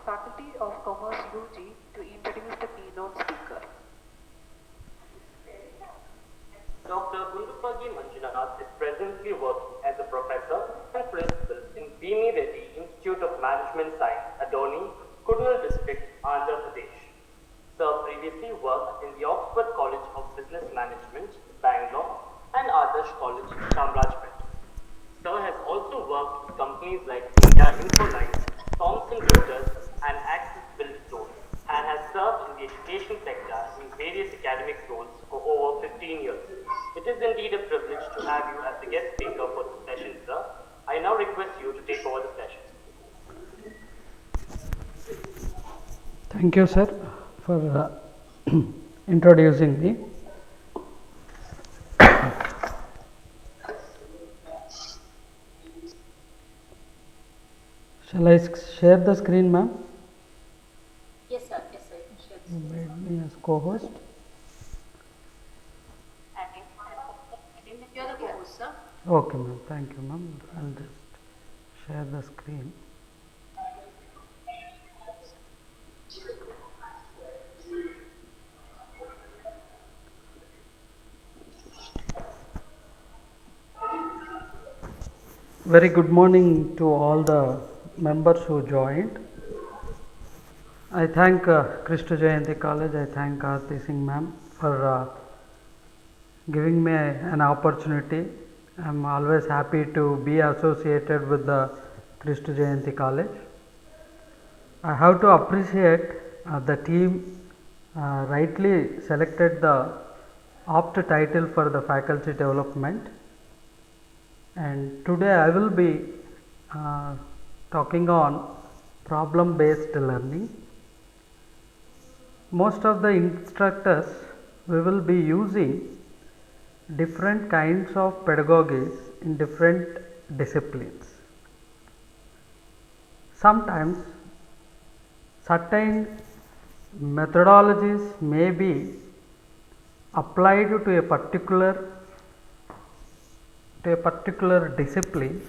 Faculty of Commerce UG to introduce the keynote speaker. Dr. Gundupagi Manjunath is presently working as a professor and principal in Bhimi Reddy Institute of Management Science, Adoni, Kurnool District, Andhra Pradesh. Sir previously worked in the Oxford College of Business Management, Bangalore, and Adarsh College, Chamrajpet. Sir has also worked with companies like India Infoline, Thomson Reuters, and Axis Bill Stores, and has served in the education sector in various academic roles for over 15 years. It is indeed a privilege to have you as the guest speaker for this session, sir. I now request you to take over the session. Thank you, sir, for introducing me. Shall I share the screen, ma'am? Yes, sir. Yes, sir. Share the You screen. made me as co-host. You are the co-host, sir. Okay, ma'am. Thank you, ma'am. I'll just share the screen. Very good morning to all the members who joined. I thank Krishna Jayanti College, I thank Aarti Singh ma'am for giving me an opportunity. I am always happy to be associated with the Krishna Jayanti College. I have to appreciate the team rightly selected the apt title for the faculty development. And today I will be talking on problem based learning. Most of the instructors, we will be using different kinds of pedagogies in different disciplines. Sometimes certain methodologies may be applied to a particular discipline,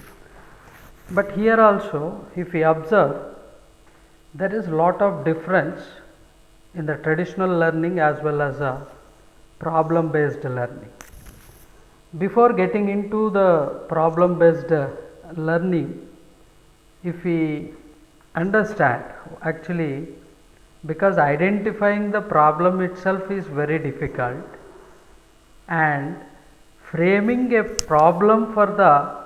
but here also if we observe, there is lot of difference in the traditional learning as well as a problem based learning. Before getting into the problem based learning, if we understand, actually, because identifying the problem itself is very difficult, and framing a problem for the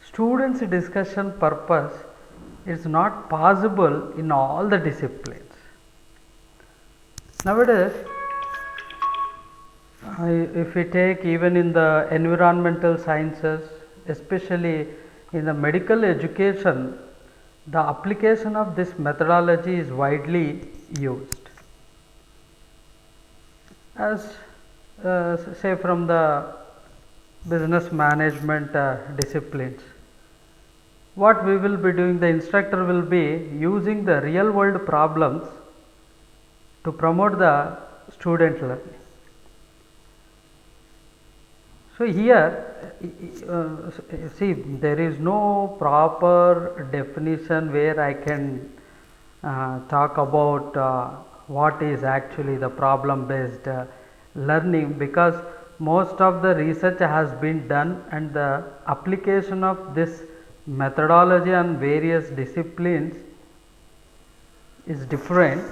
students discussion purpose is not possible in all the disciplines. Nowadays, if we take even in the environmental sciences, especially in the medical education, the application of this methodology is widely used. As say from the business management disciplines, what we will be doing, the instructor will be using the real world problems to promote the student learning. So here see, there is no proper definition where I can talk about what is actually the problem based learning, because most of the research has been done and the application of this methodology on various disciplines is different.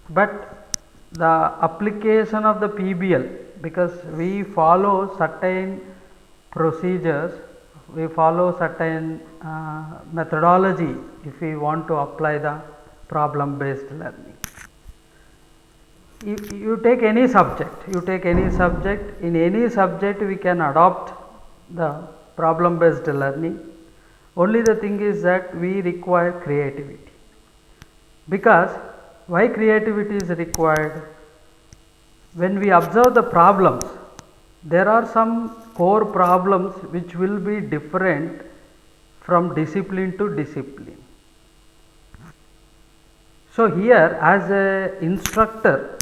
But the application of the PBL, because we follow certain procedures, we follow certain methodology if we want to apply the problem based learning. You take any subject, in any subject we can adopt the problem based learning. Only the thing is that we require creativity. Because why creativity is required? When we observe the problems, there are some core problems which will be different from discipline to discipline. So here as an instructor,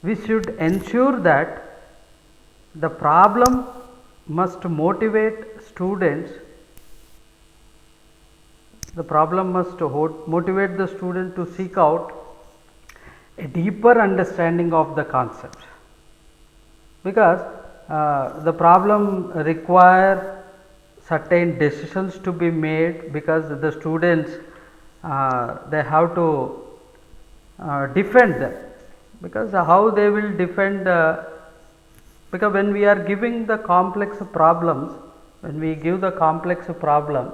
we should ensure that the problem must motivate students The problem must motivate the student to seek out a deeper understanding of the concept, because the problem require certain decisions to be made, because the students they have to defend them, because how they will defend, because when we are giving the complex problems, when we give the complex problems,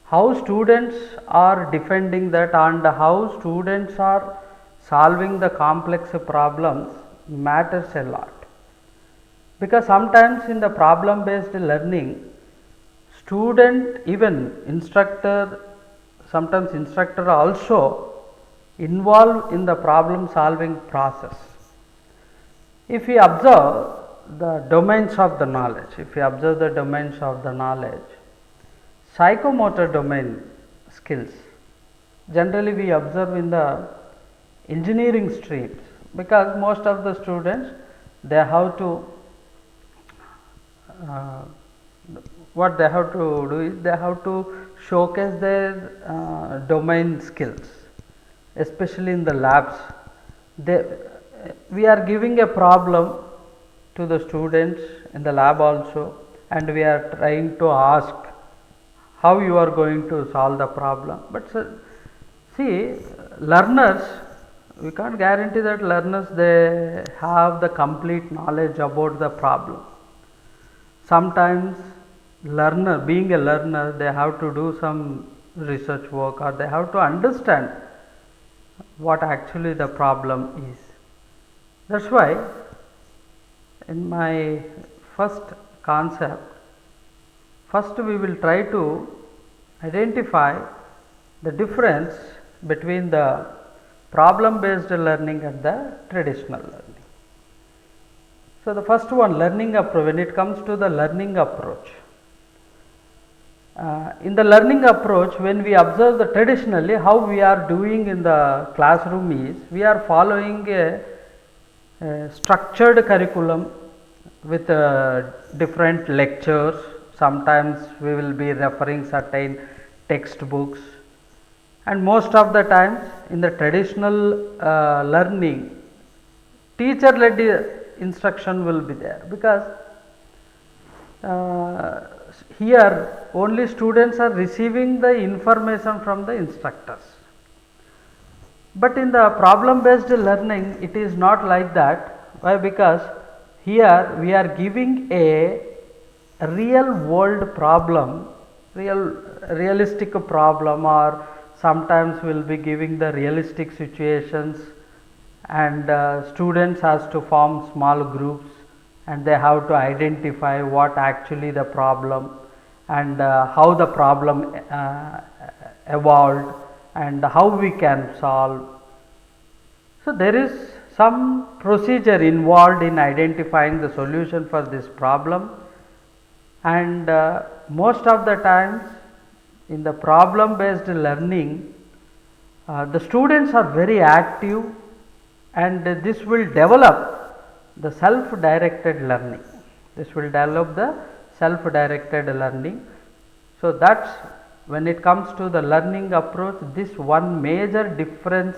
how students are defending that and how students are solving the complex problems matters a lot, because sometimes in the problem based learning, student, even instructor, sometimes instructor also involved in the problem solving process. If we observe the domains of the knowledge, psychomotor domain skills, generally we observe in the engineering streams, because most of the students they have to what they have to do is they have to showcase their domain skills, especially in the labs. We are giving a problem to the students in the lab also, and we are trying to ask how you are going to solve the problem. But see, learners, we can't guarantee that learners they have the complete knowledge about the problem. Sometimes being a learner, they have to do some research work, or they have to understand what actually the problem is. That's why in my first concept, first we will try to identify the difference between the problem based learning and the traditional learning. So, the first one, learning approach. When it comes to the learning approach, in the learning approach, when we observe the traditionally how we are doing in the classroom is, we are following a structured curriculum with different lectures. Sometimes we will be referring certain textbooks, and most of the times in the traditional learning, teacher led instruction will be there, because here only students are receiving the information from the instructors. But in the problem based learning, it is not like that. Why? Because here we are giving a real world problem, realistic problem, or sometimes we will be giving the realistic situations, and students has to form small groups, and they have to identify what actually the problem, and how the problem evolved, and how we can solve. So, there is some procedure involved in identifying the solution for this problem, and most of the times in the problem based learning, the students are very active, and this will develop the self directed learning. So, that is when it comes to the learning approach, this one major difference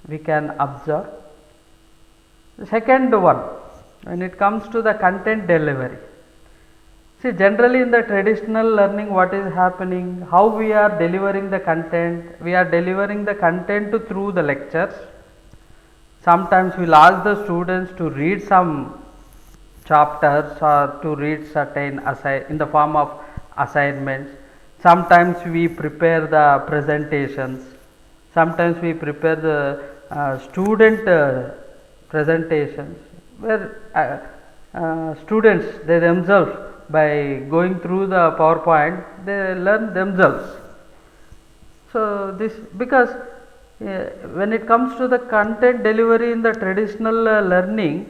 we can observe. The second one, when it comes to the content delivery, see, generally in the traditional learning, what is happening, how we are delivering the content, we are delivering the content through the lectures. Sometimes we will ask the students to read some chapters, or to read certain in the form of assignments. Sometimes we prepare the presentations, sometimes we prepare the student presentations, where students they themselves, by going through the PowerPoint, they learn themselves. So, this because when it comes to the content delivery in the traditional learning,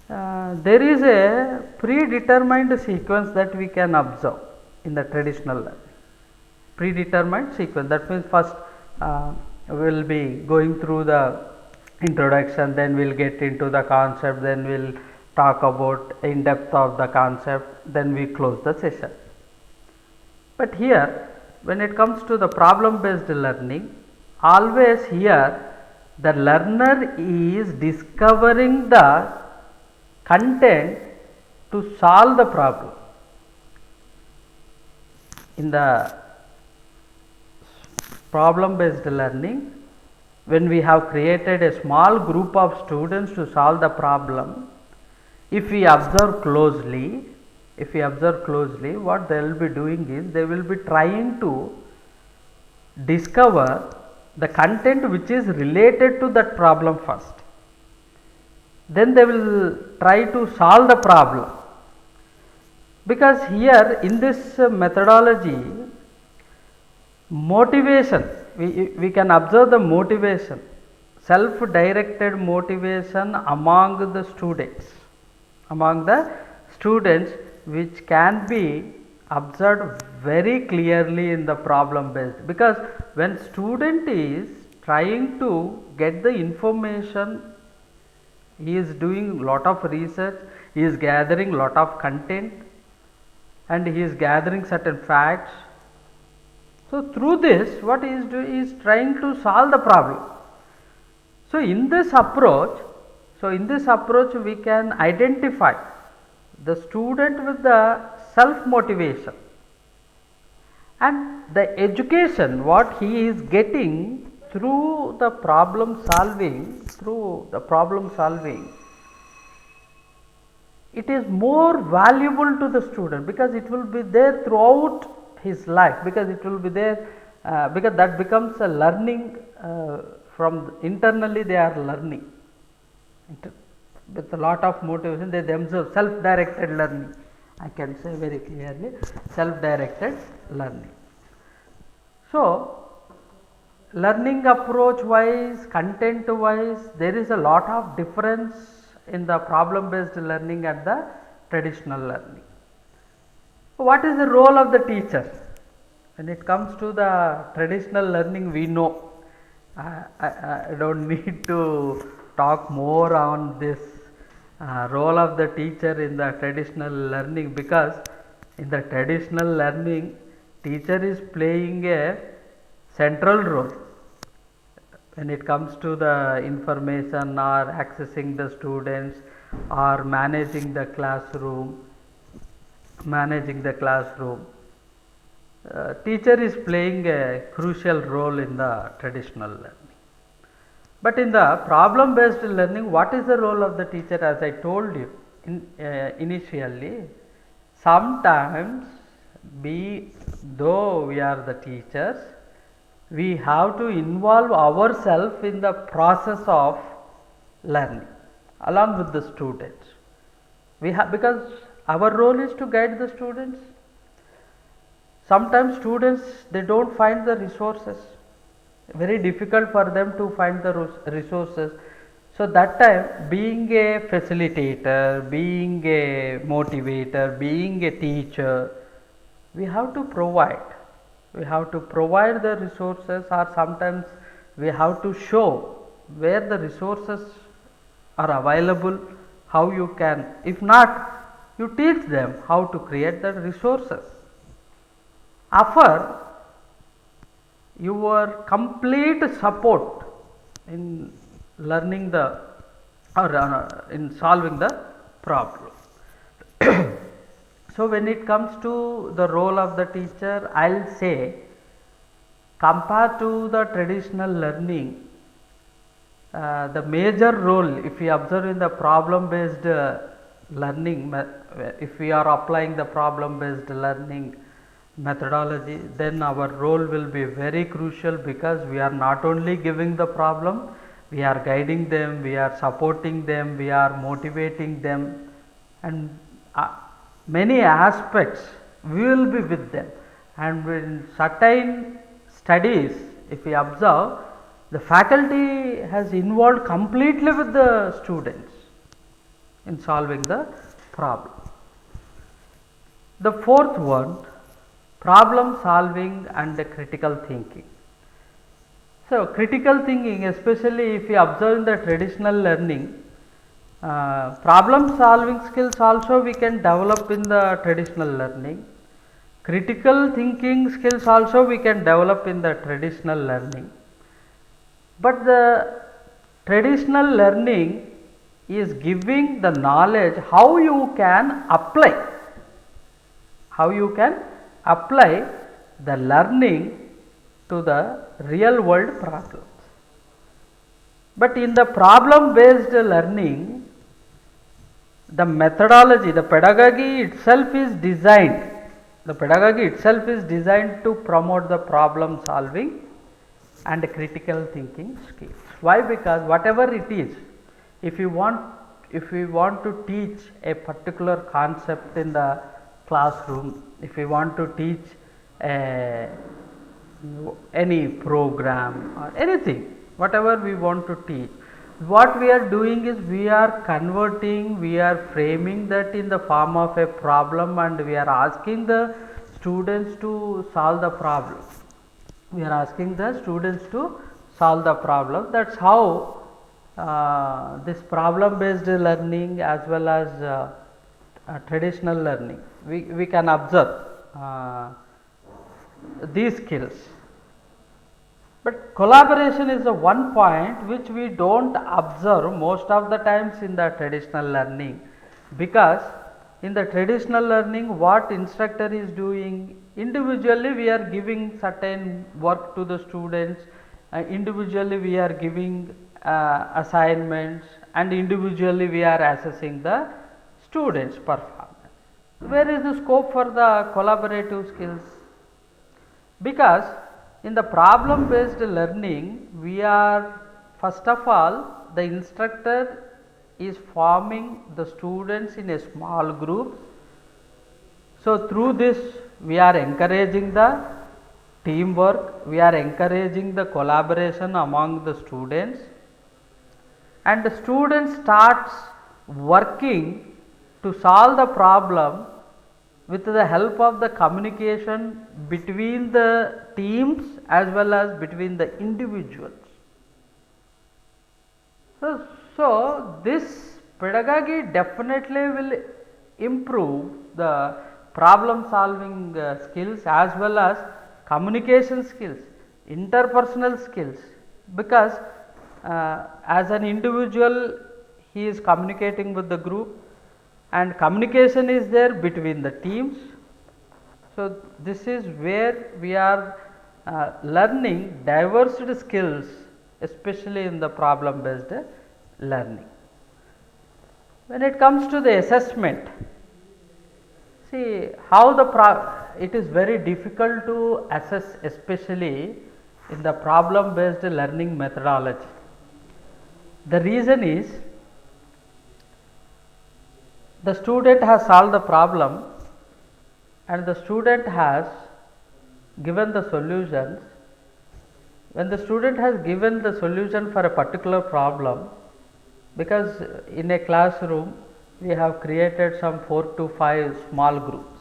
there is a predetermined sequence that we can observe in the traditional learning. Predetermined sequence, that means first we will be going through the introduction, then we will get into the concept, then we will talk about in depth of the concept, then we close the session. But here when it comes to the problem based learning, always here the learner is discovering the content to solve the problem. In the problem based learning, when we have created a small group of students to solve the problem, if we observe closely, what they will be doing is they will be trying to discover the content which is related to that problem first. Then they will try to solve the problem, because here in this methodology, motivation, we can observe the motivation, self directed motivation among the students, which can be observed very clearly in the problem based, because when student is trying to get the information, he is doing lot of research, he is gathering lot of content, and he is gathering certain facts. So through this, what he is doing is trying to solve the problem. So in this approach, we can identify the student with the self motivation, and the education what he is getting through the problem solving, it is more valuable to the student, because it will be there throughout his life, because it will be there, because that becomes a learning, from internally they are learning with a lot of motivation, they themselves self directed learning, I can say very clearly, self directed learning. So learning approach wise, content wise, there is a lot of difference in the problem based learning and the traditional learning. What is the role of the teacher? When it comes to the traditional learning, we know, I do not need to talk more on this role of the teacher in the traditional learning, because in the traditional learning, teacher is playing a central role when it comes to the information or accessing the students or managing the classroom. Teacher is playing a crucial role in the traditional learning. But in the problem based learning, what is the role of the teacher? As I told you initially, sometimes though we are the teachers, we have to involve ourselves in the process of learning along with the students. Because our role is to guide the students. Sometimes students, they do not find the resources, very difficult for them to find the resources. So that time, being a facilitator, being a motivator, being a teacher, we have to provide the resources, or sometimes we have to show where the resources are available, how you can, if not, you teach them how to create the resources. Offer your complete support in learning in solving the problem. So when it comes to the role of the teacher, I will say, compared to the traditional learning, the major role, if we observe in the problem based learning, if we are applying the problem based learning methodology, then our role will be very crucial, because we are not only giving the problem, we are guiding them, we are supporting them, we are motivating them, and many aspects we will be with them. And in certain studies, if we observe, the faculty has involved completely with the students in solving the problem. The fourth one, problem solving and the critical thinking. So critical thinking, especially if you observe in the traditional learning, problem solving skills also we can develop in the traditional learning. Critical thinking skills also we can develop in the traditional learning, but the traditional learning is giving the knowledge how you can apply, the learning to the real world problems. But in the problem based learning, the methodology, the pedagogy itself is designed to promote the problem solving and critical thinking skills. Why? Because whatever it is, if we want to teach a particular concept in the classroom, if we want to teach any program or anything, whatever we want to teach, what we are doing is we are framing that in the form of a problem, and we are asking the students to solve the problem. That is how this problem based learning as well as traditional learning, we can observe these skills. But collaboration is the one point which we do not observe most of the times in the traditional learning, because in the traditional learning what instructor is doing, individually we are giving certain work to the students, individually we are giving assignments, and individually we are assessing the students' performance. Where is the scope for the collaborative skills? Because in the problem based learning, we are, first of all, the instructor is forming the students in a small group. So, through this we are encouraging the teamwork, we are encouraging the collaboration among the students, and the student starts working to solve the problem with the help of the communication between the teams as well as between the individuals. So this pedagogy definitely will improve the problem solving skills as well as communication skills, interpersonal skills, because as an individual he is communicating with the group, and communication is there between the teams. So this is where we are learning diverse skills, especially in the problem based learning. When it comes to the assessment, see how it is very difficult to assess, especially in the problem based learning methodology. The reason is, the student has solved the problem and the student has given the solutions. When the student has given the solution for a particular problem, because in a classroom we have created some 4 to 5 small groups.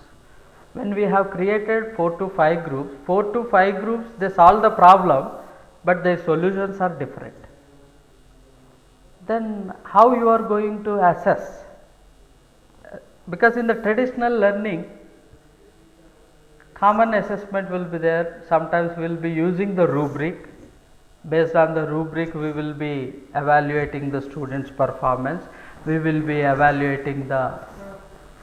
When we have created 4 to 5 groups, they solve the problem, but their solutions are different. Then how you are going to assess? Because in the traditional learning, common assessment will be there. Sometimes we will be using the rubric. Based on the rubric, we will be evaluating the student's performance. We will be evaluating the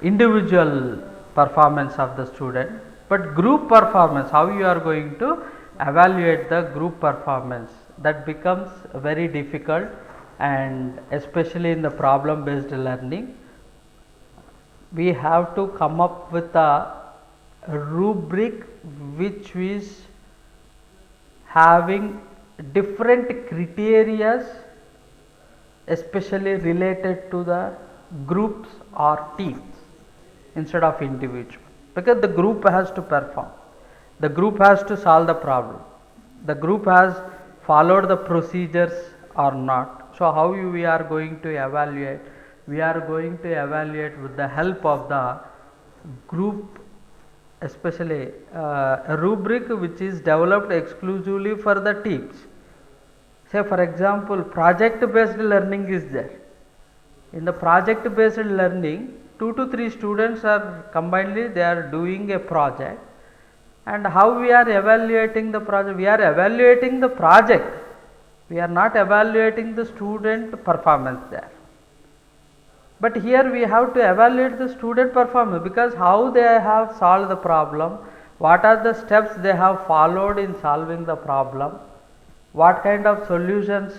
individual performance of the student. But group performance, how you are going to evaluate the group performance, that becomes very difficult, and especially in the problem based learning, we have to come up with a rubric which is having different criteria, especially related to the groups or teams instead of individual, because the group has to perform, the group has to solve the problem, the group has followed the procedures or not. So how we are going to evaluate? We are going to evaluate with the help of the group, especially a rubric which is developed exclusively for the teams. Say for example, project based learning is there. In the project based learning, 2 to 3 students are combinedly they are doing a project, And how we are evaluating the project? We are evaluating the project, we are not evaluating the student performance there. But here we have to evaluate the student performance, because how they have solved the problem, what are the steps they have followed in solving the problem, what kind of solutions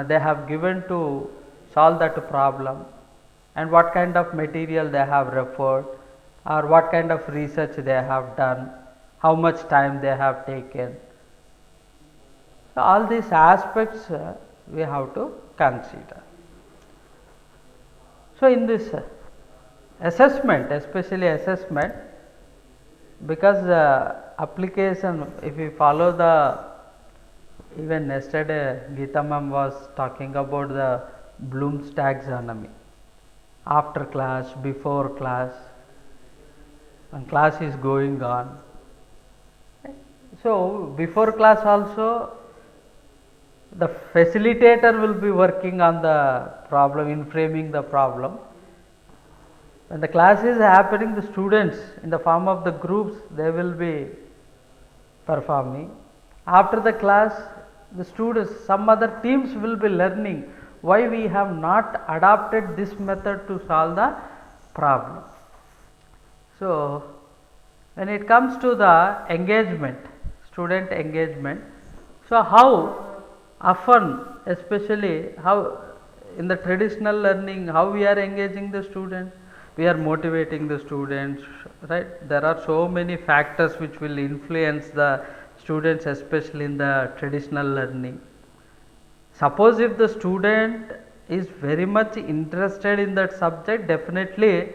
they have given to solve that problem, and what kind of material they have referred, or what kind of research they have done, how much time they have taken. So, all these aspects we have to consider. So, in this assessment, especially assessment, because application, if we follow the, even yesterday Geeta ma'am was talking about the Bloom's taxonomy, after class, before class, when class is going on. So, before class also the facilitator will be working on the problem, in framing the problem. When the class is happening, the students in the form of the groups, they will be performing. After the class, the students, some other teams will be learning why we have not adopted this method to solve the problem. So, when it comes to the engagement, student engagement, so how often, especially how in the traditional learning, how we are engaging the students, we are motivating the students, right? There are so many factors which will influence the students, especially in the traditional learning. Suppose if the student is very much interested in that subject, definitely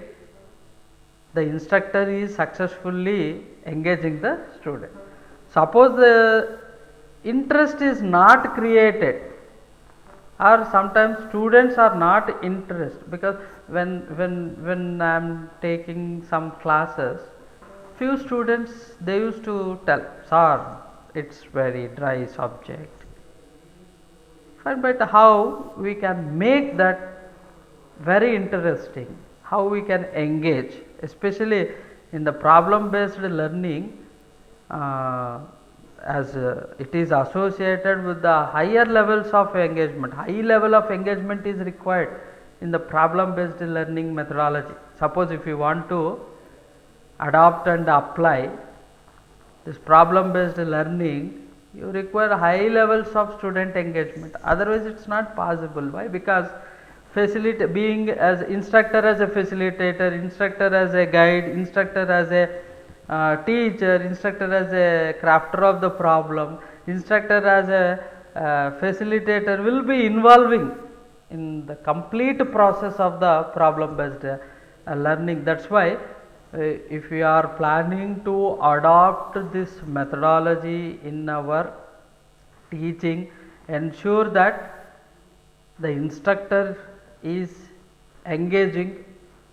the instructor is successfully engaging the student. Suppose the interest is not created, or sometimes students are not interested, because when I am taking some classes, few students, they used to tell, sir, it's very dry subject. Fine, but how we can make that very interesting, how we can engage, especially in the problem based learning, as it is associated with the higher levels of engagement. High level of engagement is required in the problem based learning methodology. Suppose if you want to adopt and apply this problem based learning, you require high levels of student engagement, otherwise it is not possible. Why? Because being as instructor as a facilitator, instructor as a guide, instructor as a teacher, instructor as a crafter of the problem, instructor as a facilitator will be involving in the complete process of the problem based learning. That is why if we are planning to adopt this methodology in our teaching, ensure that the instructor is engaging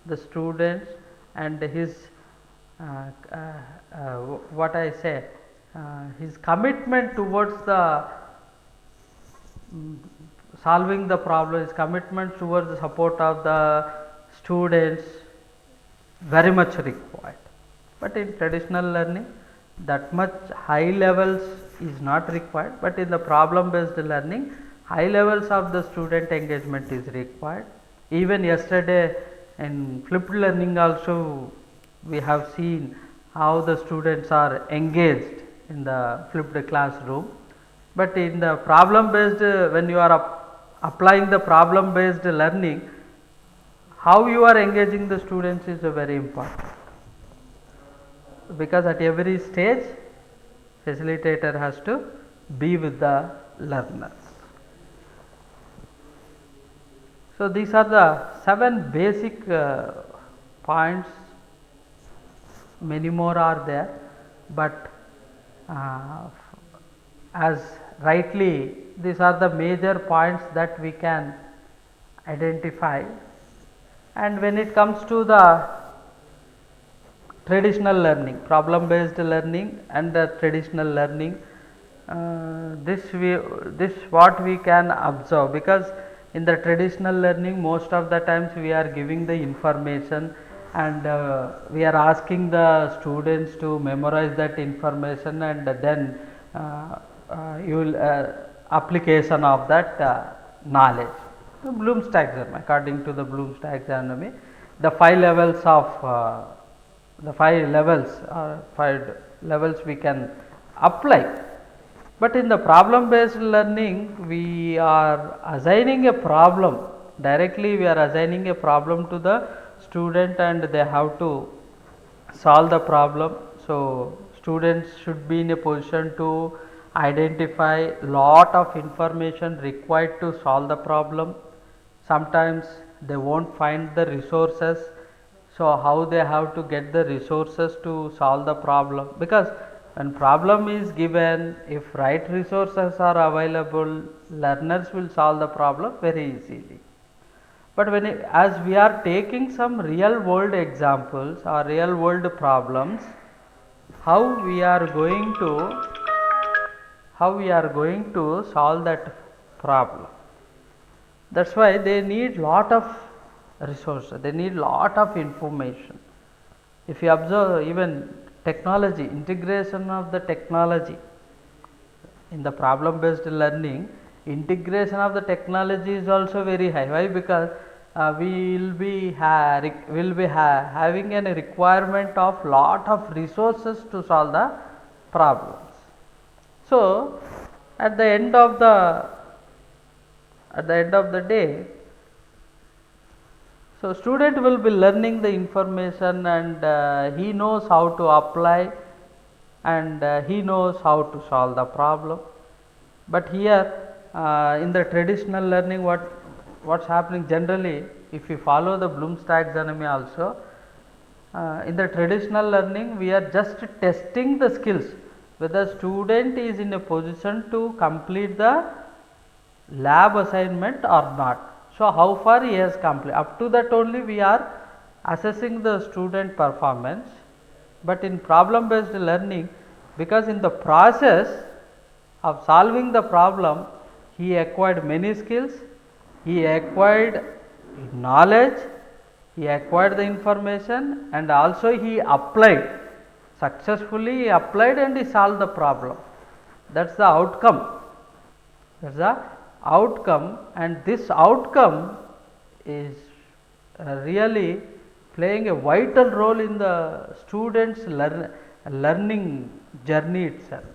the students, and his what I say, his commitment towards the solving the problem, his commitment towards the support of the students, very much required. But in traditional learning, that much high levels is not required, but in the problem based learning, high levels of the student engagement is required. Even yesterday in flipped learning also, we have seen how the students are engaged in the flipped classroom. But in the problem based, when you are applying the problem based learning, how you are engaging the students is very important, because at every stage facilitator has to be with the learners. So, these are the 7 basic points, many more are there, but as rightly, these are the major points that we can identify. And when it comes to the traditional learning, problem based learning and the traditional learning, this what we can observe, because in the traditional learning most of the times we are giving the information, and we are asking the students to memorize that information, and then you will application of that knowledge. Bloom's taxonomy, according to the Bloom's taxonomy, the 5 levels we can apply. But in the problem based learning, we are assigning a problem directly, we are assigning a problem to the student and they have to solve the problem. So, students should be in a position to identify lot of information required to solve the problem. Sometimes they won't find the resources, so how they have to get the resources to solve the problem, because when problem is given, if right resources are available, learners will solve the problem very easily. But when as we are taking some real world examples or real world problems, how we are going to solve that problem. That's why they need lot of resources, they need lot of information. If you observe even technology, integration of the technology in the problem based learning, integration of the technology is also very high. Why? Because we will be having a requirement of lot of resources to solve the problems. So, at the end of the day, so student will be learning the information, and he knows how to apply, and he knows how to solve the problem. But here in the traditional learning, what's happening generally, if you follow the Bloom's taxonomy also, in the traditional learning we are just testing the skills, whether student is in a position to complete the lab assignment or not. So, how far he has completed, up to that only we are assessing the student performance. But in problem based learning, because in the process of solving the problem, he acquired many skills, he acquired knowledge, he acquired the information, and also he applied successfully, he applied and he solved the problem. That is the outcome. That is the outcome, and this outcome is really playing a vital role in the students' learning journey itself,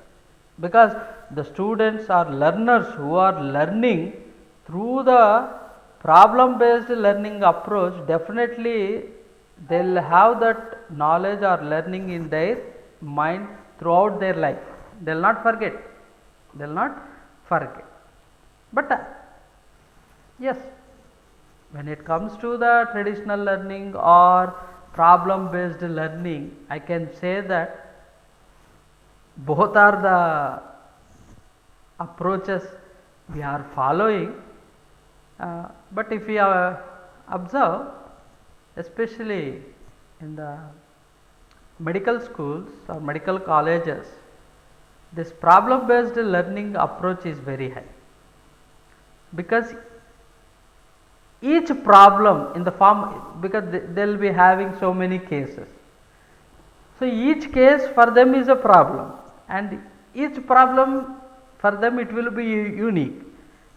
because the students are learners who are learning through the problem based learning approach. Definitely they will have that knowledge or learning in their mind throughout their life. They will not forget, but yes, when it comes to the traditional learning or problem based learning, I can say that both are the approaches we are following. But if we observe, especially in the medical schools or medical colleges, this problem based learning approach is very high, because each problem in the form, because they will be having so many cases. So, each case for them is a problem, and each problem for them it will be unique,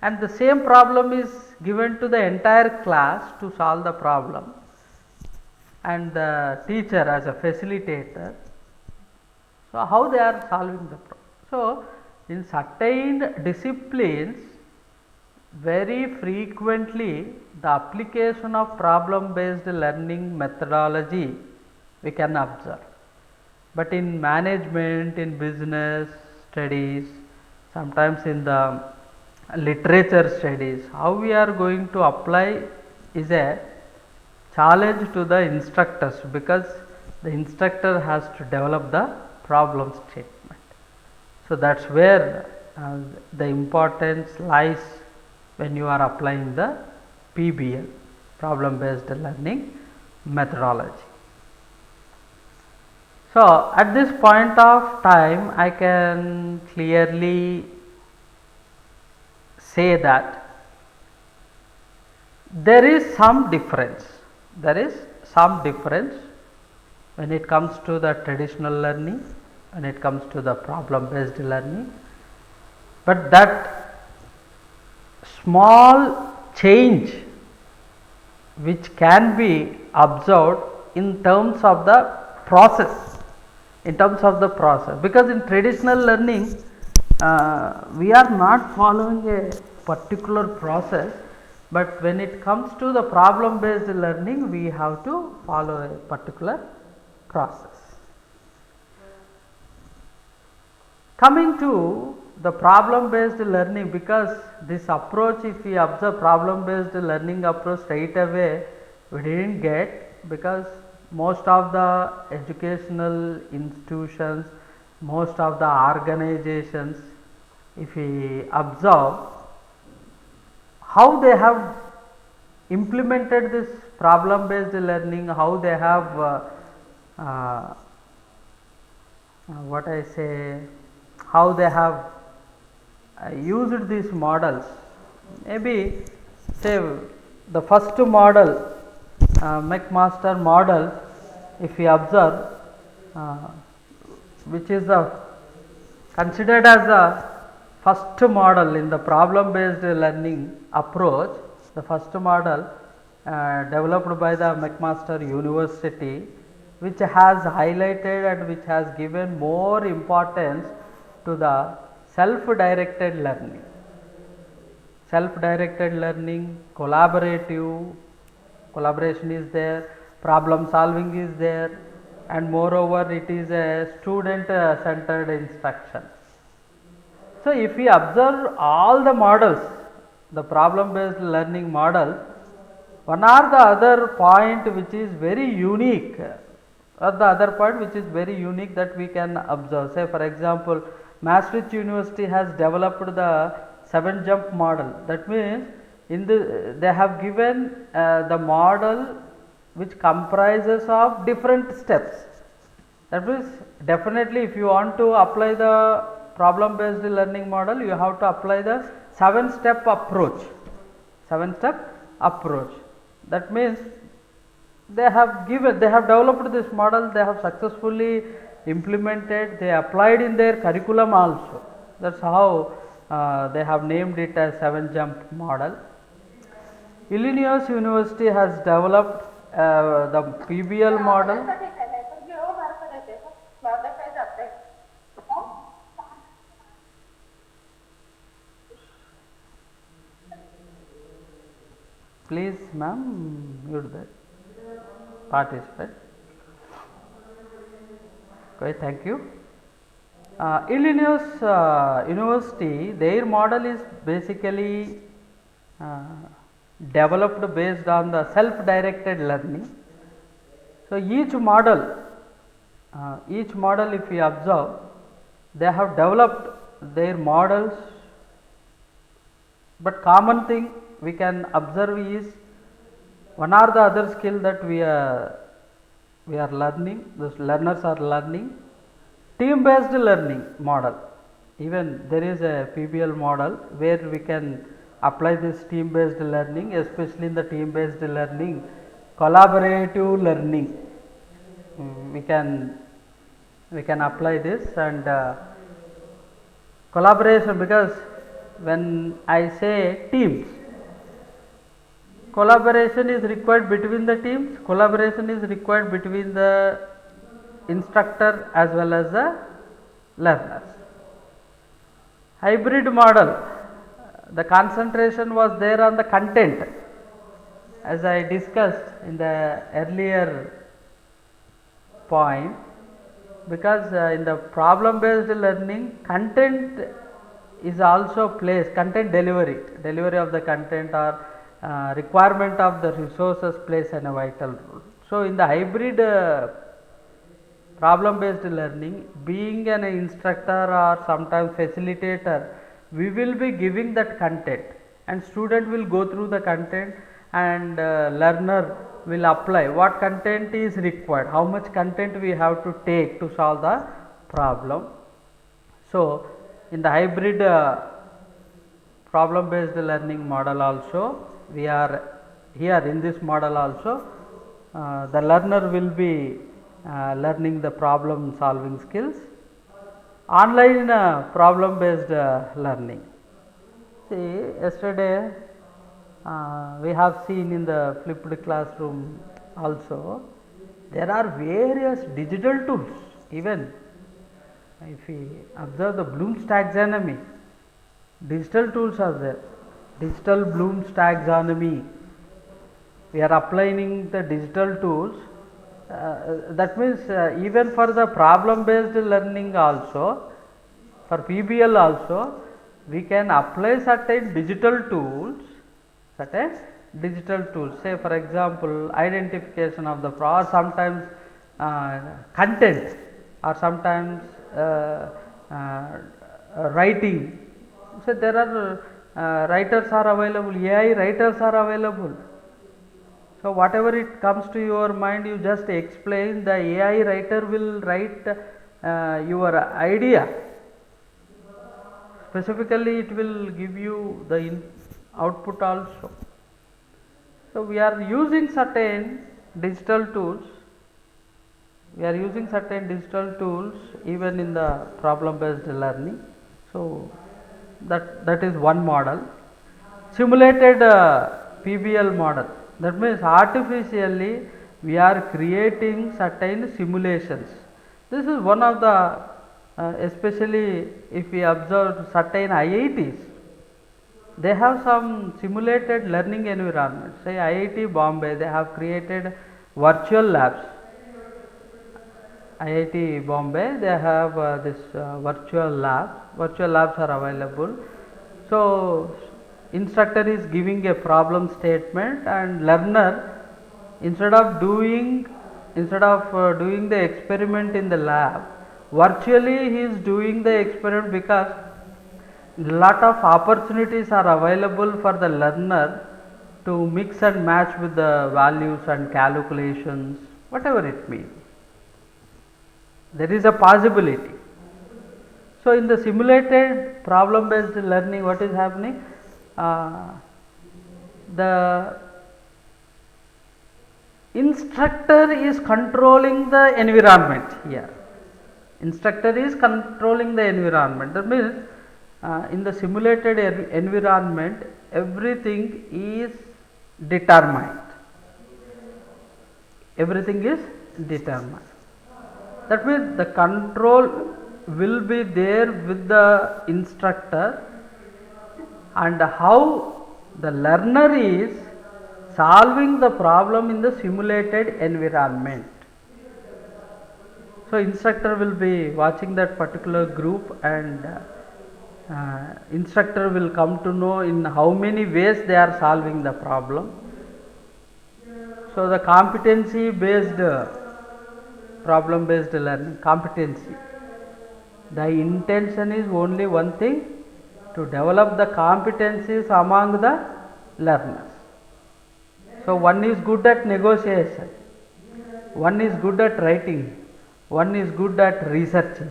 and the same problem is given to the entire class to solve the problem, and the teacher as a facilitator. So, how they are solving the problem. So, in certain disciplines, very frequently the application of problem based learning methodology we can observe, but in management, in business studies, sometimes in the literature studies, how we are going to apply is a challenge to the instructors, because the instructor has to develop the problem statement. So, that is where the importance lies when you are applying the PBL, problem based learning methodology. So, at this point of time, I can clearly say that there is some difference some difference when it comes to the traditional learning, when it comes to the problem based learning, but that small change which can be observed in terms of the process, because in traditional learning we are not following a particular process, but when it comes to the problem based learning we have to follow a particular process. Coming to the problem based learning, because this approach, if we observe problem based learning approach straight away, we didn't get, because most of the educational institutions, most of the organizations, if we observe how they have implemented this problem based learning, how they have what I say, how they have used these models. Maybe say the first model, McMaster model, if we observe, which is considered as the first model in the problem based learning approach, the first model developed by the McMaster University, which has highlighted and which has given more importance to the self-directed learning. Self-directed learning, collaboration is there, problem solving is there, and moreover it is a student centered instruction. So, if we observe all the models, the problem based learning models, one or the other point which is very unique, that we can observe. Say for example, Maastricht University has developed the 7 jump model. That means they have given the model which comprises of different steps. That means definitely if you want to apply the problem based learning model, you have to apply the 7-step approach. That means they have developed this model, they have successfully implemented, they applied in their curriculum also. That is how they have named it as 7 jump model. Illinois University has developed the PBL model. Please ma'am, mute that participant. Okay, thank you. Illinois University, their model is basically developed based on the self-directed learning. So, each model if we observe, they have developed their models, but common thing we can observe is one or the other skill that we are learning, those learners are learning. Team based learning model, even there is a PBL model where we can apply this team based learning, especially in the team based learning, collaborative learning. We can apply this, and collaboration, because when I say teams, collaboration is required between the teams, collaboration is required between the instructor as well as the learners. Hybrid model, the concentration was there on the content, as I discussed in the earlier point, because in the problem based learning, content is also placed, content delivery of the content or requirement of the resources plays a vital role. So, in the hybrid problem based learning, being an instructor or sometimes facilitator, we will be giving that content and student will go through the content, and learner will apply what content is required, how much content we have to take to solve the problem. So, in the hybrid problem based learning model also, we are here in this model also, the learner will be learning the problem solving skills. Online problem based learning. See, yesterday we have seen in the flipped classroom also, there are various digital tools. Even if we observe the Bloom's taxonomy, digital tools are there. Digital Bloom's taxonomy, we are applying the digital tools. That means even for the problem based learning also, for PBL also, we can apply certain digital tools, say for example identification of the or sometimes content, or sometimes writing. So there are writers are available, AI writers are available. So whatever it comes to your mind, you just explain, the AI writer will write your idea. Specifically it will give you the output also. So we are using certain digital tools, even in the problem based learning. So that is one model. Simulated PBL model, that means artificially we are creating certain simulations. This is one of the especially if we observe certain IITs, they have some simulated learning environment. Say IIT Bombay, they have created virtual labs. IIT Bombay, they have this virtual labs. Virtual labs are available. So instructor is giving a problem statement, and learner, instead of doing the experiment in the lab, virtually he is doing the experiment, because lot of opportunities are available for the learner to mix and match with the values and calculations, whatever it means. There is a possibility. So in the simulated problem based learning, what is happening? The instructor is controlling the environment here. Instructor is controlling the environment. That means in the simulated environment, everything is determined. Everything is determined. That means the control will be there with the instructor, and how the learner is solving the problem in the simulated environment. So instructor will be watching that particular group, and instructor will come to know in how many ways they are solving the problem. So the competency based problem based learning, competency, the intention is only one thing, to develop the competencies among the learners. So one is good at negotiation, one is good at writing, one is good at researching.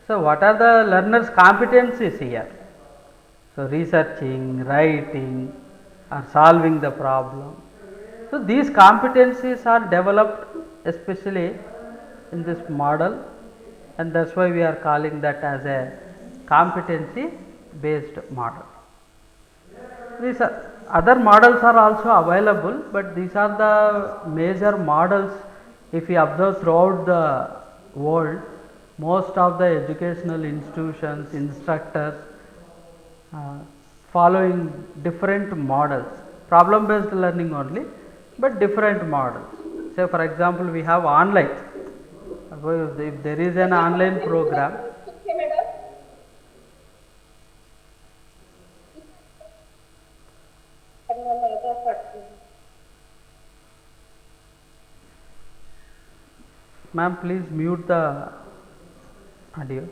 So what are the learners' competencies here? So researching, writing, or solving the problem. So these competencies are developed especially in this model, and that's why we are calling that as a competency based model. These are other models are also available, but these are the major models. If we observe throughout the world, most of the educational institutions, instructors following different models, problem based learning only, but different models. Say for example, we have online. If there is an online program, ma'am, please mute the audio.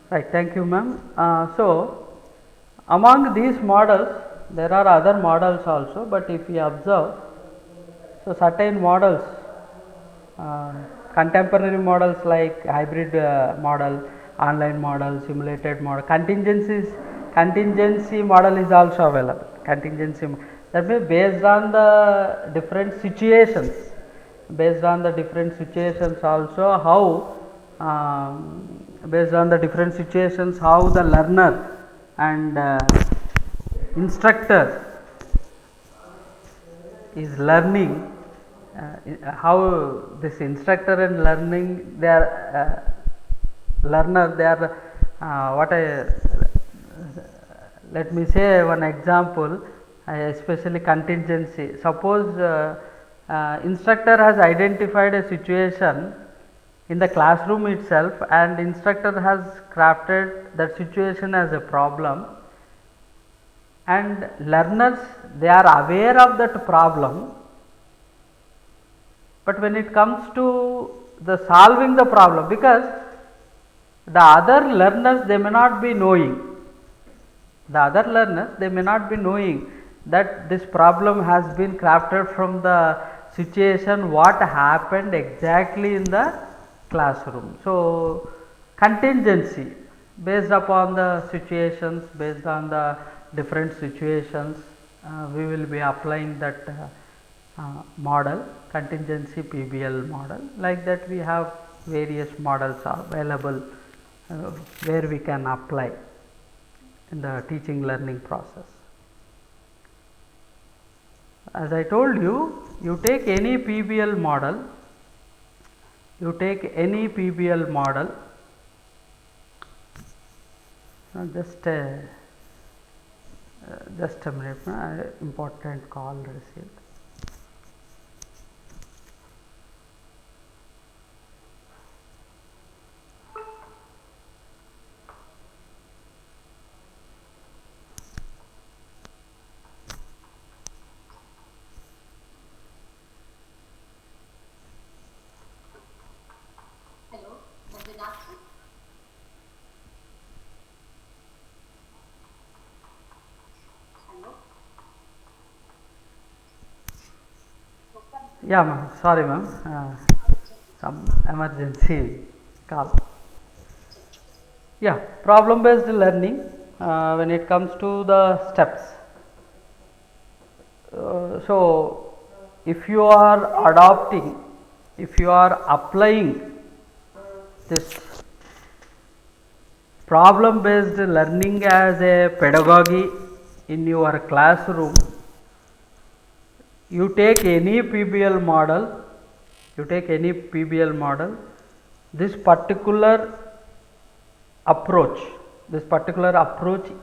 Right, thank you, ma'am. So among these models, there are other models also, but if we observe, so certain models, contemporary models like hybrid model, online model, simulated model, contingencies contingency model is also available. Contingency, that means based on the different situations, also how based on the different situations how the learner and instructor is learning, how this instructor and learning they are learner they are what I let me say one example, especially contingency. Suppose instructor has identified a situation in the classroom itself and instructor has crafted that situation as a problem, and learners they are aware of that problem, but when it comes to the solving the problem, because the other learners they may not be knowing, that this problem has been crafted from the situation what happened exactly in the classroom. So contingency based upon the situations, based on the different situations, we will be applying that model, contingency PBL model. Like that we have various models are available where we can apply in the teaching learning process. As I told you, you take any PBL model, just a minute, important call received. Hello, Manjunath. Hello. Yeah, ma'am. Sorry, ma'am. Some emergency call. Yeah, problem based learning. When it comes to the steps, so if you are adopting, if you are applying this problem based learning as a pedagogy in your classroom, you take any PBL model, this particular approach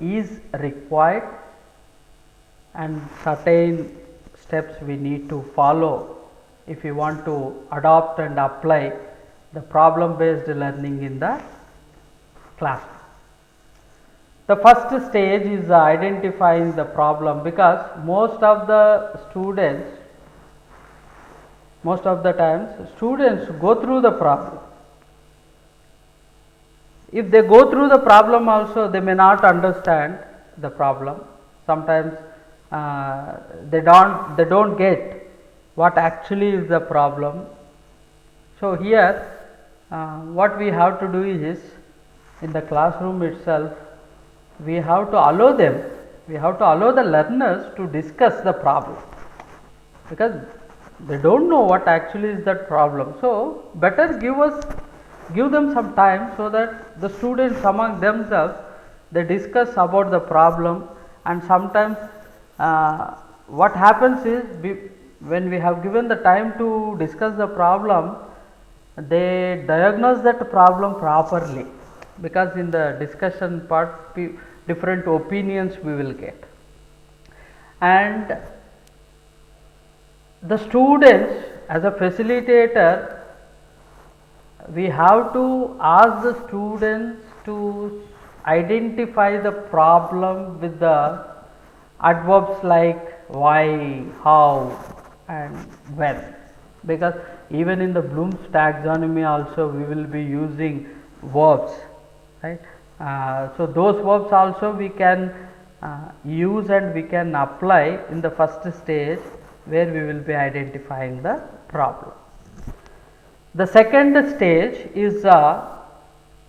is required, and certain steps we need to follow if we want to adopt and apply the problem based learning in the classroom. The first stage is identifying the problem, because most of the times students go through the problem. If they go through the problem also, they may not understand the problem. Sometimes they don't get what actually is the problem. So here what we have to do is, in the classroom itself, we have to allow the learners to discuss the problem, because they don't know what actually is that problem. So better give them some time, so that the students among themselves they discuss about the problem. And sometimes what happens is, when we have given the time to discuss the problem, they diagnose that problem properly, because in the discussion part different opinions we will get. And the students, as a facilitator, we have to ask the students to identify the problem with the adverbs like why, how and when, because even in the Bloom's taxonomy also we will be using verbs, right. So those verbs also we can use and we can apply in the first stage, where we will be identifying the problem. The second stage is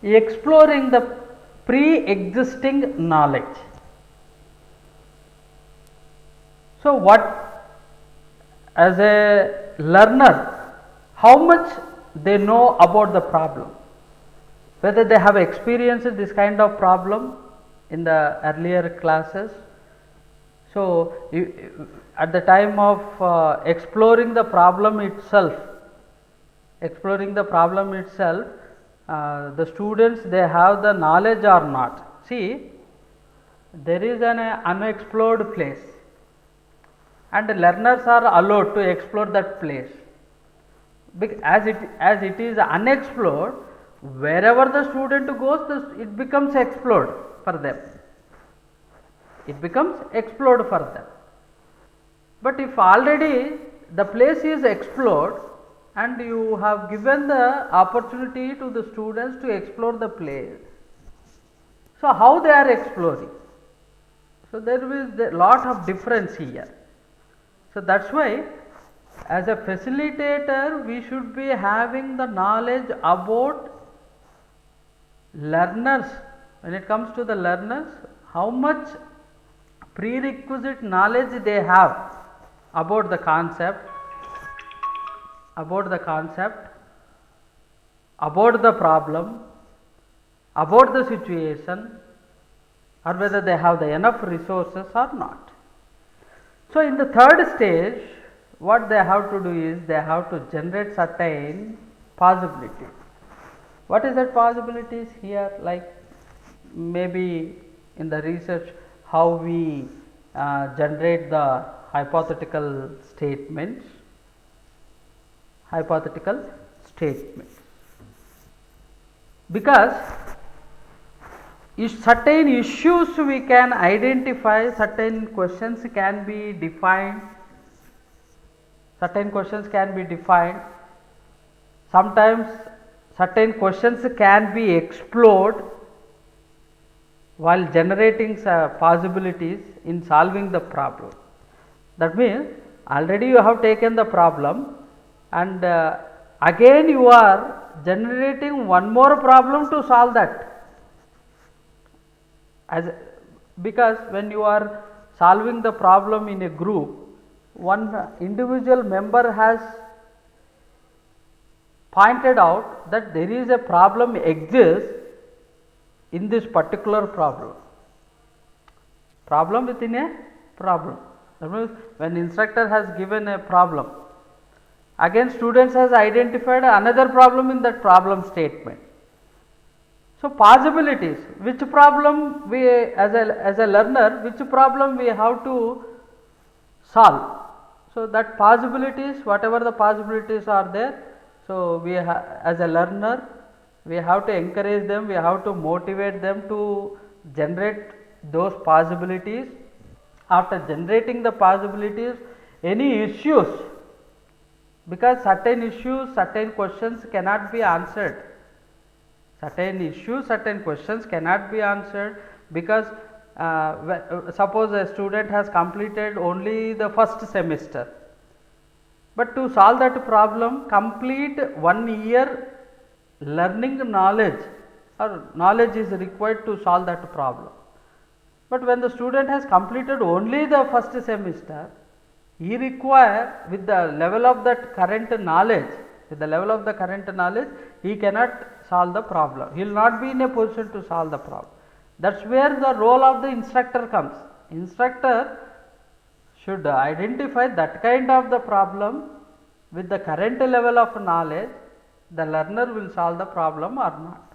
exploring the pre-existing knowledge. So, what as a learner, how much they know about the problem, whether they have experienced this kind of problem in the earlier classes. So, at the time of exploring the problem itself, the students, they have the knowledge or not. See, there is an unexplored place and learners are allowed to explore that place. As it is unexplored, wherever the student goes, it becomes explored for them. It becomes explored for them. But if already the place is explored and you have given the opportunity to the students to explore the place, so how they are exploring? So there is a lot of difference here. So that's why as a facilitator we should be having the knowledge about learners. When it comes to the learners, how much prerequisite knowledge they have about the concept, about the problem, about the situation, or whether they have the enough resources or not. So in the third stage, what they have to do is they have to generate certain possibilities. What is that possibilities here? Like maybe in the research, how we generate the hypothetical statements. Because if certain issues we can identify, certain questions can be defined, sometimes certain questions can be explored while generating possibilities in solving the problem. That means already you have taken the problem and again you are generating one more problem to solve that. Because when you are solving the problem in a group, one individual member has pointed out that there is a problem exists in this particular problem within a problem. That means when instructor has given a problem, again students has identified another problem in that problem statement. So possibilities, which problem we as a learner, which problem we have to solve. So that possibilities, whatever the possibilities are there, so we as a learner we have to encourage them, we have to motivate them to generate those possibilities. After generating the possibilities, any issues, because certain issues, certain questions cannot be answered. Because suppose a student has completed only the first semester, but to solve that problem, complete 1 year learning knowledge or knowledge is required to solve that problem. But when the student has completed only the first semester, he require with the level of that current knowledge, he cannot solve the problem. He will not be in a position to solve the problem. That is where the role of the instructor comes. Instructor should identify that kind of the problem with the current level of knowledge, the learner will solve the problem or not.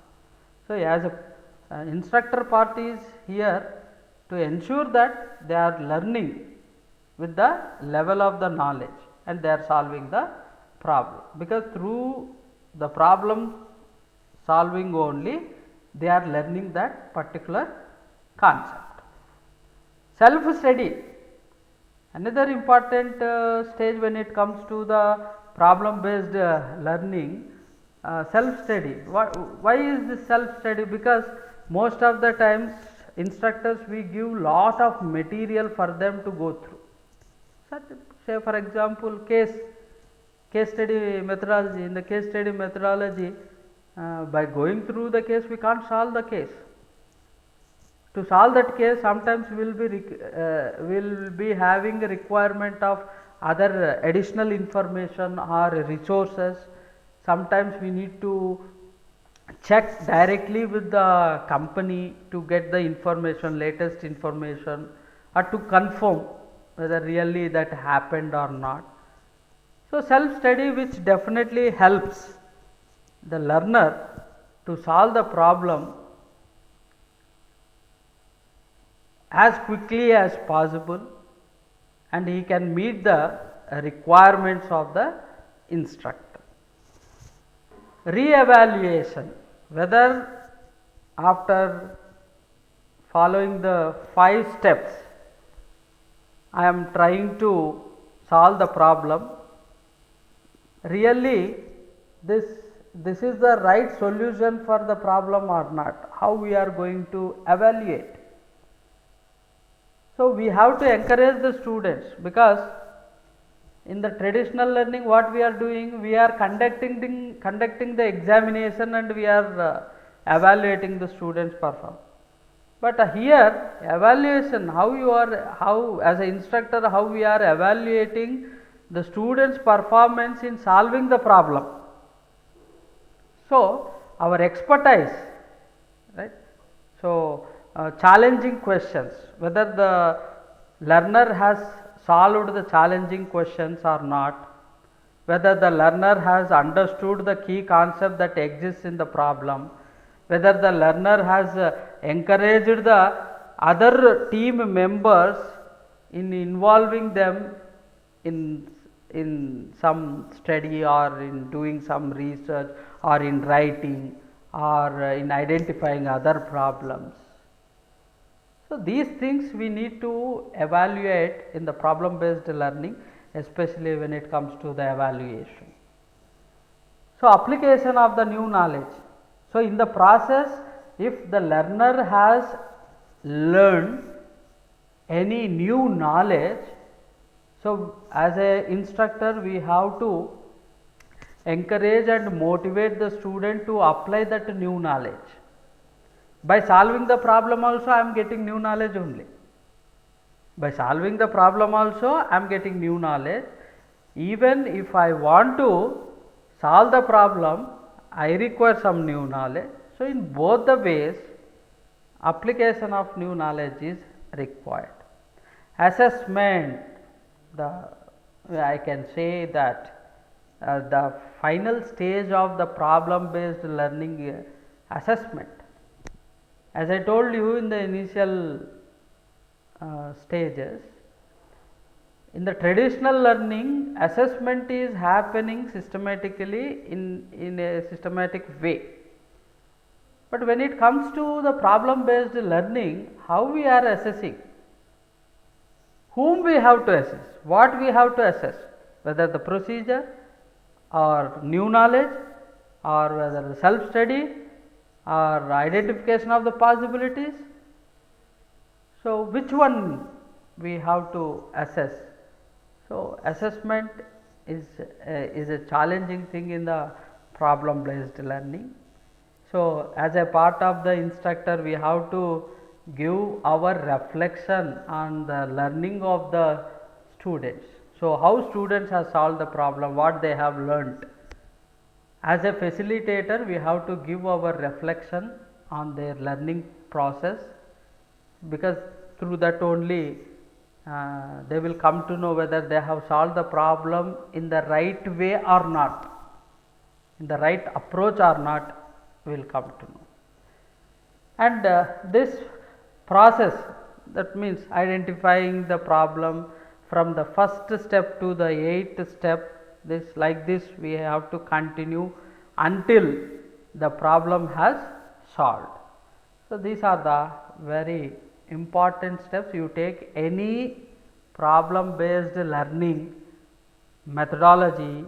So as a instructor part is here to ensure that they are learning with the level of the knowledge and they are solving the problem, because through the problem solving only they are learning that particular concept. Self study, another important stage when it comes to the problem based learning. Self study, why is this self study? Because most of the times instructors we give lot of material for them to go through. Say for example case study methodology. In the case study methodology, by going through the case we can't solve the case. To solve that case, sometimes will be having a requirement of other additional information or resources. Sometimes we need to check directly with the company to get the information, latest information, or to confirm whether really that happened or not. So, self study, which definitely helps the learner to solve the problem as quickly as possible, and he can meet the requirements of the instructor. Re-evaluation, whether after following the 5 steps I am trying to solve the problem, really this is the right solution for the problem or not, how we are going to evaluate. So, we have to encourage the students, because in the traditional learning what we are doing, we are conducting the examination and we are evaluating the students' performance. But here evaluation, how as an instructor, how we are evaluating the students' performance in solving the problem. So, our expertise, right. So, challenging questions, whether the learner has solved the challenging questions or not, whether the learner has understood the key concept that exists in the problem, whether the learner has encouraged the other team members in involving them in some study or in doing some research or in writing or in identifying other problems. So, these things we need to evaluate in the problem based learning, especially when it comes to the evaluation. So, application of the new knowledge. So, in the process, if the learner has learned any new knowledge, so as a instructor we have to encourage and motivate the student to apply that new knowledge. By solving the problem also I am getting new knowledge only. By solving the problem also I am getting new knowledge. Even if I want to solve the problem, I require some new knowledge. So, in both the ways application of new knowledge is required. Assessment, I can say that the final stage of the problem based learning assessment. As I told you in the initial stages, in the traditional learning, assessment is happening systematically in a systematic way. But when it comes to the problem based learning, how we are assessing, whom we have to assess, what we have to assess, whether the procedure or new knowledge or whether the self study or identification of the possibilities. So, which one we have to assess? So, assessment is a challenging thing in the problem based learning. So, as a part of the instructor, we have to give our reflection on the learning of the students. So, how students have solved the problem, what they have learnt. As a facilitator, we have to give our reflection on their learning process, because through that only they will come to know whether they have solved the problem in the right way or not, in the right approach or not, will come to know. And this process, that means identifying the problem from the first step to the 8th step, like this we have to continue until the problem has solved. So, these are the very important steps. You take any problem based learning methodology,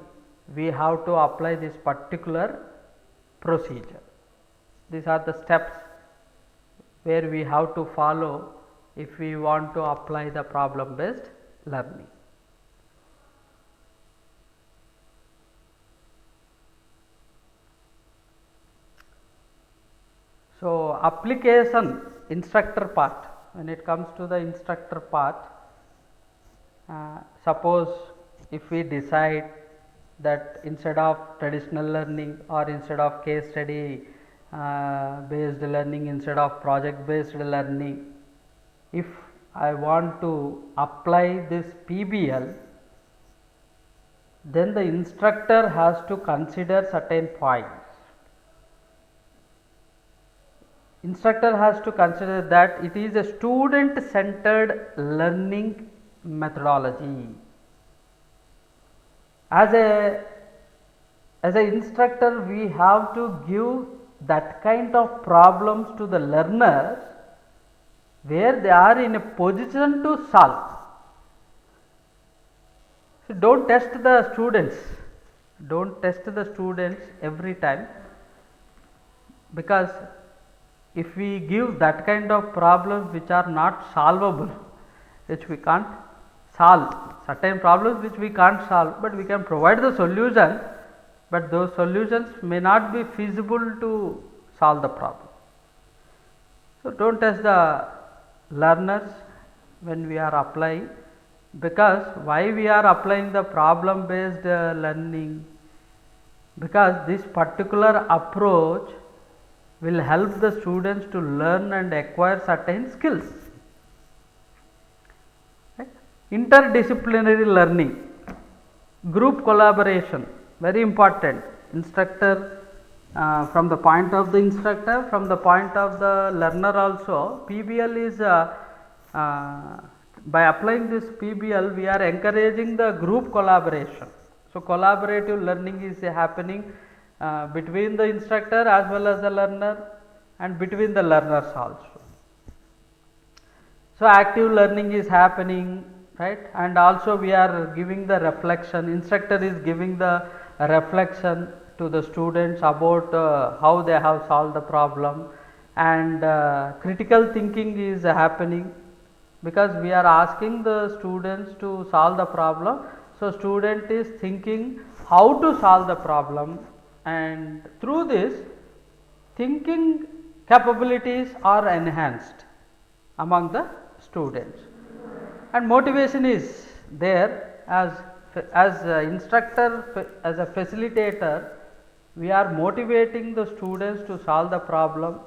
we have to apply this particular procedure. These are the steps where we have to follow if we want to apply the problem based learning. So, application instructor part. When it comes to the instructor part, suppose if we decide that instead of traditional learning or instead of case study based learning, instead of project based learning, if I want to apply this PBL, then the instructor has to consider certain points. Instructor has to consider that it is a student centered learning methodology. As an instructor, we have to give that kind of problems to the learners where they are in a position to solve. So, do not test the students, every time, because if we give that kind of problems which are not solvable, which we can't solve, certain problems which we can't solve, but we can provide the solution, but those solutions may not be feasible to solve the problem. So, do not test the learners when we are applying, because why we are applying the problem based learning, because this particular approach will help the students to learn and acquire certain skills. Right? Interdisciplinary learning, group collaboration, very important. Instructor, from the point of the instructor, from the point of the learner also, PBL is by applying this PBL, we are encouraging the group collaboration. So, collaborative learning is happening between the instructor as well as the learner, and between the learners also. So, active learning is happening, right, and also we are giving the reflection. Instructor is giving the reflection to the students about how they have solved the problem, and critical thinking is happening, because we are asking the students to solve the problem. So, student is thinking how to solve the problem, and through this thinking capabilities are enhanced among the students, and motivation is there. As instructor, as a facilitator, we are motivating the students to solve the problem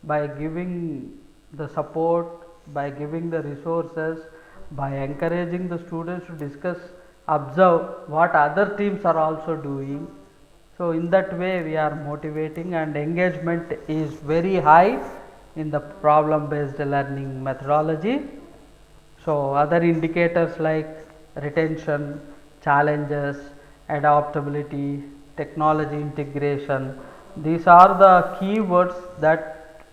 by giving the support, by giving the resources, by encouraging the students to discuss, observe what other teams are also doing. So, in that way we are motivating, and engagement is very high in the problem based learning methodology. So, other indicators like retention, challenges, adaptability, technology integration, these are the keywords that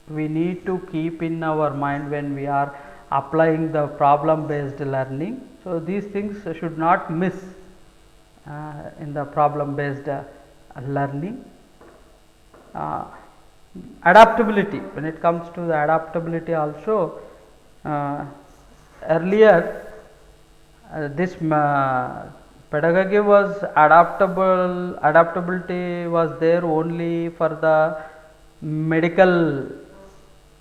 we need to keep in our mind when we are applying the problem based learning. So, these things should not miss in the problem based learning. Adaptability, when it comes to the adaptability also, earlier this pedagogy was adaptability was there only for the medical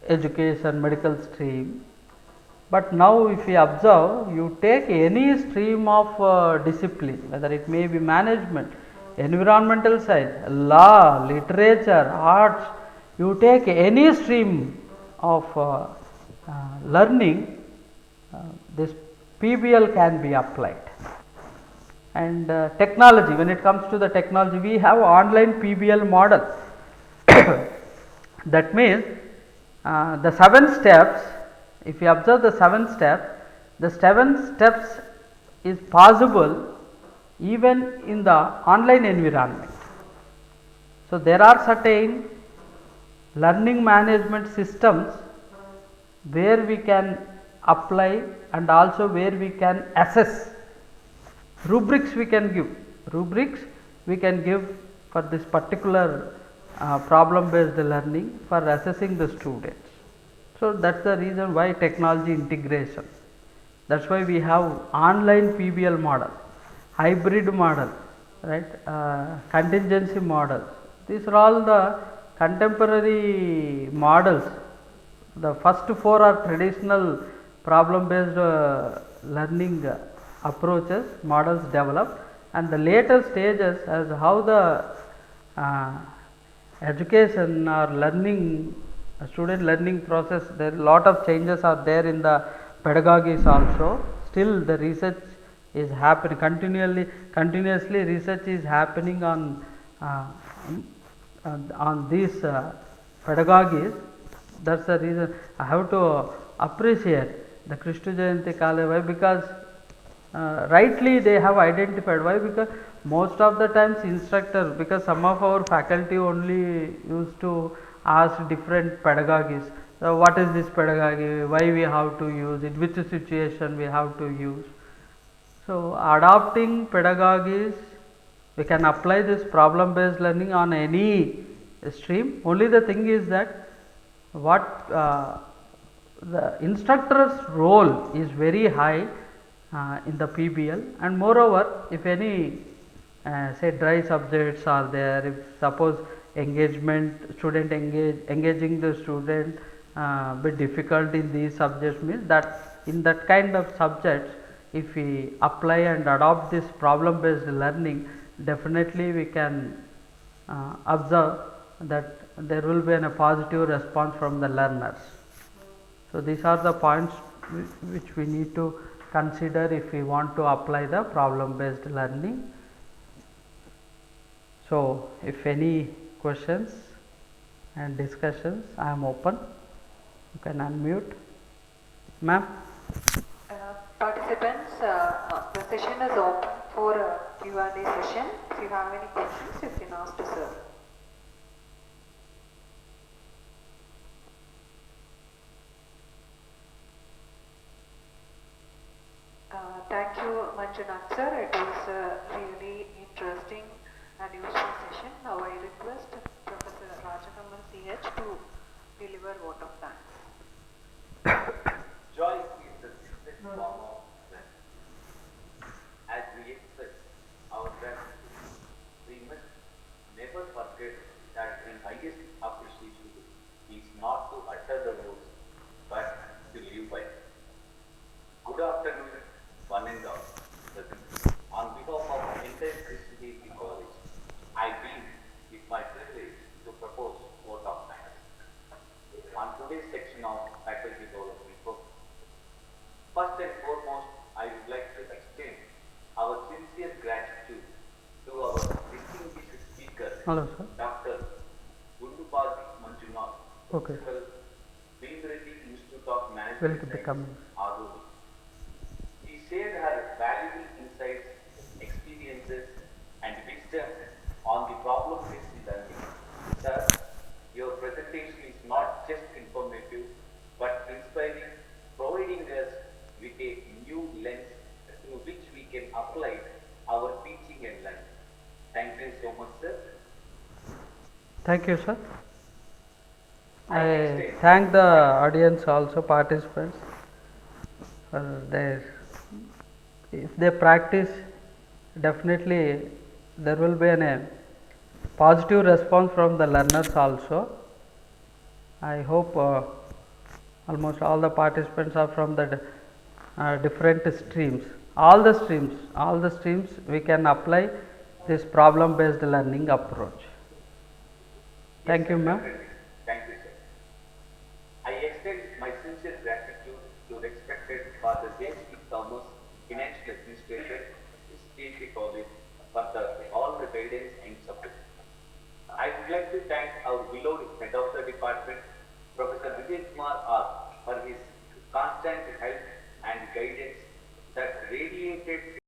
education, medical stream. But now if you observe, you take any stream of discipline, whether it may be management, environmental science, law, literature, arts, you take any stream of learning, this PBL can be applied. And technology, when it comes to the technology, we have online PBL model. That means the 7 steps, if you observe the 7 steps, the 7 steps is possible even in the online environment. So, there are certain learning management systems where we can apply, and also where we can assess. Rubrics we can give, for this particular problem based learning, for assessing the students. So, that is the reason why technology integration, that is why we have online PBL model, hybrid model, right, contingency models. These are all the contemporary models the first four are traditional problem based learning approaches models developed, and the later stages as how the uh, education or learning student learning process, there are lot of changes are there in the pedagogies also. Still the research is happening continuously research is happening uh, on these pedagogies. That's the reason I have to appreciate the Krishna Jayanti Kale. Why? Because rightly they have identified. Why? Because most of the times instructors, because some of our faculty only used to ask different pedagogies. So what is this pedagogy? Why we have to use it? Which situation we have to use? So adopting pedagogies, we can apply this problem based learning on any stream. Only the thing is that what the instructor's role is very high in the PBL, and moreover if any say dry subjects are there, if suppose engaging the student bit difficult in these subjects, means that in that kind of subjects if we apply and adopt this problem based learning, definitely we can observe that there will be a positive response from the learners. So these are the points which we need to consider if we want to apply the problem based learning. So if any questions and discussions, I am open. You can unmute, ma'am. Participants, the session is open for a Q&A session. If you have any questions, you can ask to sir. Thank you, Manjunath sir. It was a really interesting and useful session. Now I request Professor Rajakamal CH to deliver vote of thanks. Joy is the simplest form of strength. As we express our gratitude, we must never forget that the highest appreciation is not to utter the words, but to live by. Good afternoon, one and all. On behalf of entire Christianity College, I deem it my privilege to propose vote of thanks on today's section of faculty development program. First and foremost, I would like to extend our sincere gratitude to our distinguished speaker, Hello, sir. Dr. Gundupagi Manjunath, Okay. Principal, Bhimreddy Institute of Will Management become. Science, Aduru. She shared her valuable insights, experiences, and wisdom on the problem-based learning. Thus, your presentation is not just informative, but inspiring, providing us with a new lens through which we can apply our teaching and learning. Thank you so much, sir. Thank you, sir. I extend thank the audience also, participants. If they practice, definitely there will be a positive response from the learners also. I hope almost all the participants are from the different streams. All the streams we can apply this problem based learning approach. Thank you, ma'am. Thank you, sir. I extend my sincere gratitude to respected Father James E. Thomas, Financial Administrator, Christianity College, for all the guidance and support. I would like to thank our beloved head of the department, Professor Vijay Kumar R, for his constant help and guidance that radiated